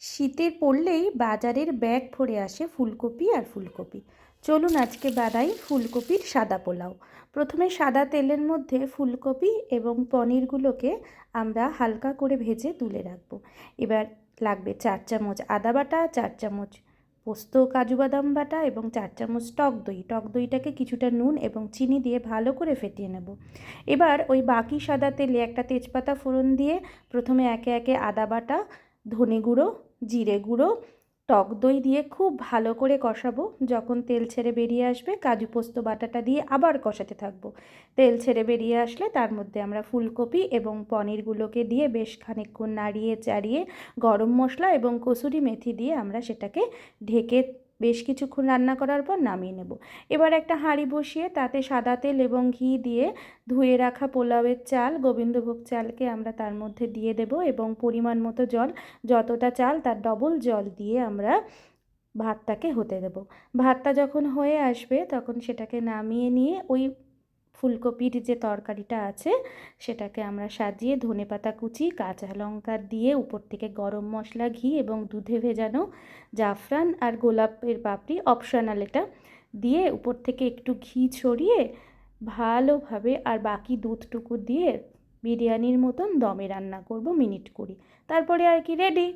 শীতের পড়লেই বাজারের ব্যাগ ভরে আসে ফুলকপি আর ফুলকপি। চলুন আজকে বানাই ফুলকপির সাদা পোলাও। প্রথমে সাদা তেলের মধ্যে ফুলকপি এবং পনিরগুলোকে আমরা হালকা করে ভেজে তুলে রাখবো। এবার লাগবে 4 চামচ আদা বাটা, 4 চামচ পোস্ত কাজু বাদাম বাটা এবং 4 চামচ টক দই। টক দইটাকে কিছুটা নুন এবং চিনি দিয়ে ভালো করে ফেটিয়ে নেব। এবার ওই বাকি সাদা তেলে একটা তেজপাতা ফোড়ন দিয়ে প্রথমে একে একে আদা বাটা, ধনে গুঁড়ো, জিরে গুঁড়ো, টক দই দিয়ে খুব ভালো করে কষাবো। যখন তেল ছেড়ে বেরিয়ে আসবে কাজু পোস্ত বাটাটা দিয়ে আবার কষাতে থাকবো। তেল ছেড়ে বেরিয়ে আসলে তার মধ্যে আমরা ফুলকপি এবং পনিরগুলোকে দিয়ে বেশ খানিকক্ষণ নাড়িয়ে চাড়িয়ে গরম মশলা এবং কসুরি মেথি দিয়ে আমরা সেটাকে ঢেকে বেশ কিছুক্ষণ রান্না করার পর নামিয়ে নেব। এবার একটা হাঁড়ি বসিয়ে তাতে সাদা তেল এবং ঘি দিয়ে ধুয়ে রাখা পোলাওয়ের চাল, গোবিন্দভোগ চালকে আমরা তার মধ্যে দিয়ে দেব এবং পরিমাণ মতো জল, যতটা চাল তার ডবল জল দিয়ে আমরা ভাতটাকে হতে দেব। ভাতটা যখন হয়ে আসবে তখন সেটাকে নামিয়ে নিয়ে ওই ফুলকপির যে তরকারিটা আছে সেটাকে আমরা সাজিয়ে ধনেপাতা কুচি, কাঁচা লঙ্কা দিয়ে উপর থেকে গরম মশলা, ঘি এবং দুধে ভেজানো জাফরান আর গোলাপের পাপড়ি, অপশনাল এটা, দিয়ে উপর থেকে একটু ঘি ছড়িয়ে ভালোভাবে আর বাকি দুধটুকু দিয়ে বিরিয়ানির মতন দমে রান্না করব মিনিট 20। তারপরে আর কি রেডি।